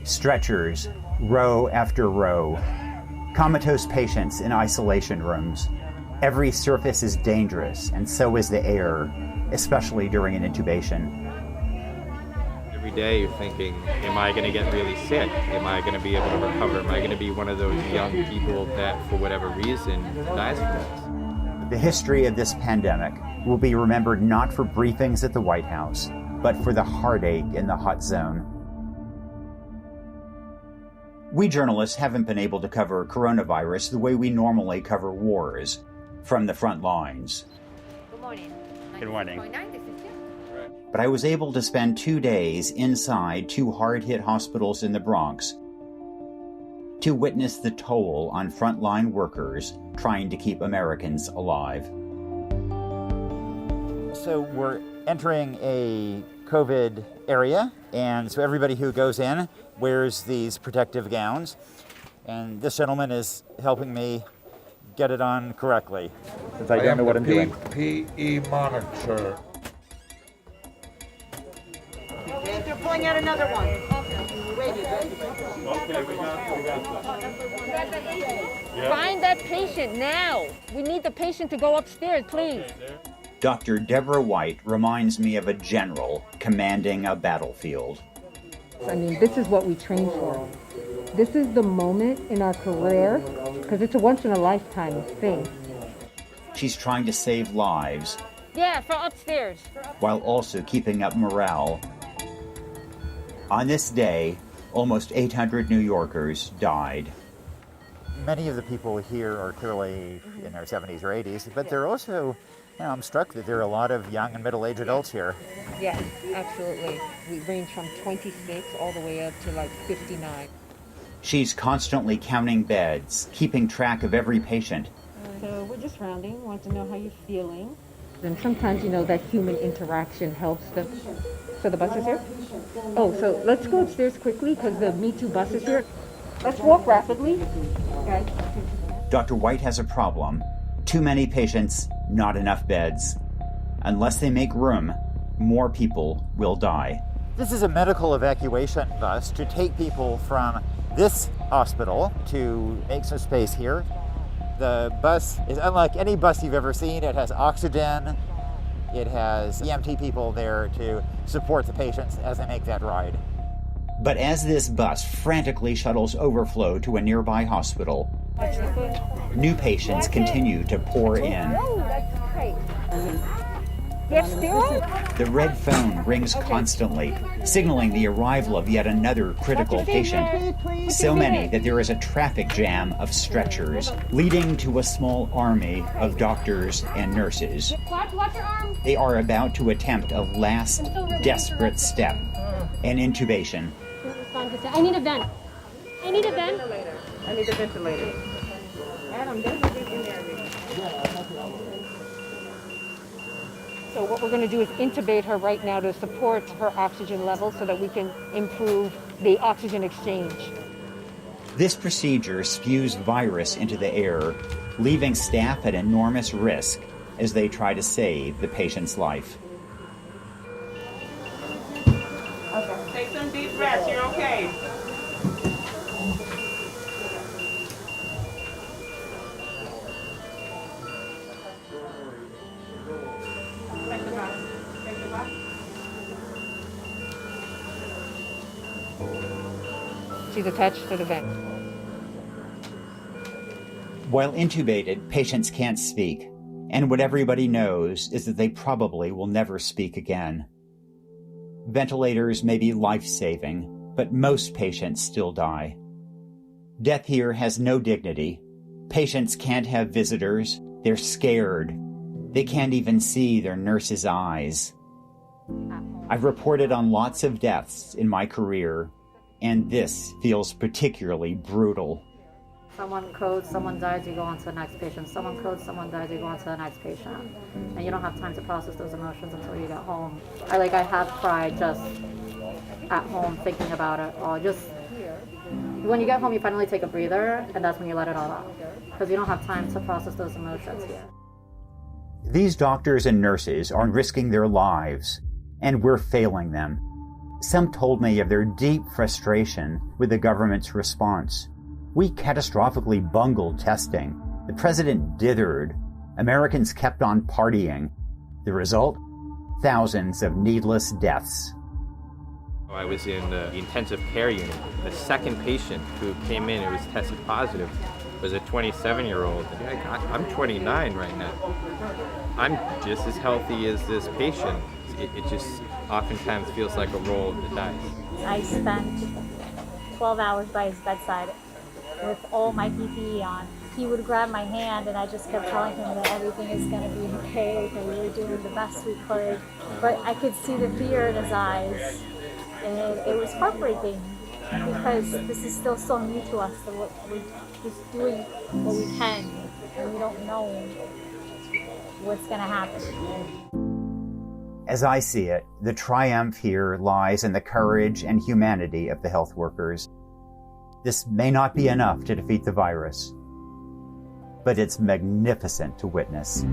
Stretchers, row after row. Comatose patients in isolation rooms. Every surface is dangerous, and so is the air, especially during an intubation. Every day you're thinking, am I going to get really sick? Am I going to be able to recover? Am I going to be one of those young people that, for whatever reason, dies from this? The history of this pandemic will be remembered not for briefings at the White House, but for the heartache in the hot zone. We journalists haven't been able to cover coronavirus the way we normally cover wars, from the front lines. Good morning. Good morning. But I was able to spend 2 days inside 2 hard-hit hospitals in the Bronx to witness the toll on frontline workers trying to keep Americans alive. So we're entering a COVID area, and so everybody who goes in wears these protective gowns, and this gentleman is helping me get it on correctly, since I don't know what I'm doing. PPE monitor. They're pulling out another one. Find that patient now. We need the patient to go upstairs, please. Dr. Deborah White reminds me of a general commanding a battlefield. I mean, this is what we train for. This is the moment in our career, because it's a once-in-a-lifetime thing. She's trying to save lives. Yeah, from upstairs. While also keeping up morale. On this day, almost 800 New Yorkers died. Many of the people here are clearly in their 70s or 80s, but they're also, I'm struck that there are a lot of young and middle-aged adults here. Yes, absolutely. We range from 26 all the way up to like 59. She's constantly counting beds, keeping track of every patient. So we're just rounding, want to know how you're feeling. And sometimes, that human interaction helps them. So the bus is here? Oh, so let's go upstairs quickly because the Me Too bus is here. Let's walk rapidly. Okay. Dr. White has a problem. Too many patients, not enough beds. Unless they make room, more people will die. This is a medical evacuation bus to take people from this hospital to make some space here. The bus is unlike any bus you've ever seen. It has oxygen. It has EMT people there to support the patients as they make that ride. But as this bus frantically shuttles overflow to a nearby hospital, new patients continue to pour in. Oh, that's great. The red phone rings constantly, signaling the arrival of yet another critical patient. So many that there is a traffic jam of stretchers, leading to a small army of doctors and nurses. They are about to attempt a last desperate step, an intubation. I need a vent. I need a vent. I need a ventilator. Adam, there's a vent in there. So what we're going to do is intubate her right now to support her oxygen level so that we can improve the oxygen exchange. This procedure spews virus into the air, leaving staff at enormous risk as they try to save the patient's life. Okay. Take some deep breaths. You're okay. She's attached to the vent. While intubated, patients can't speak, and what everybody knows is that they probably will never speak again. Ventilators may be life-saving, but most patients still die. Death here has no dignity. Patients can't have visitors. They're scared. They can't even see their nurse's eyes. I've reported on lots of deaths in my career, and this feels particularly brutal. Someone codes, someone dies, you go on to the next patient. Someone codes, someone dies, you go on to the next patient. And you don't have time to process those emotions until you get home. I have cried just at home thinking about it. Or just, when you get home, you finally take a breather, and that's when you let it all out. Because you don't have time to process those emotions here. These doctors and nurses are risking their lives, and we're failing them. Some told me of their deep frustration with the government's response. We catastrophically bungled testing. The president dithered. Americans kept on partying. The result? Thousands of needless deaths. I was in the intensive care unit. The second patient who came in who was tested positive was a 27-year-old. I'm 29 right now. I'm just as healthy as this patient. It just oftentimes feels like a roll of the dice. I spent 12 hours by his bedside with all my PPE on. He would grab my hand and I just kept telling him that everything is going to be okay, that we were doing the best we could. But I could see the fear in his eyes, and it was heartbreaking because this is still so new to us, that we're just doing what we can and we don't know what's going to happen. As I see it, the triumph here lies in the courage and humanity of the health workers. This may not be enough to defeat the virus, but it's magnificent to witness.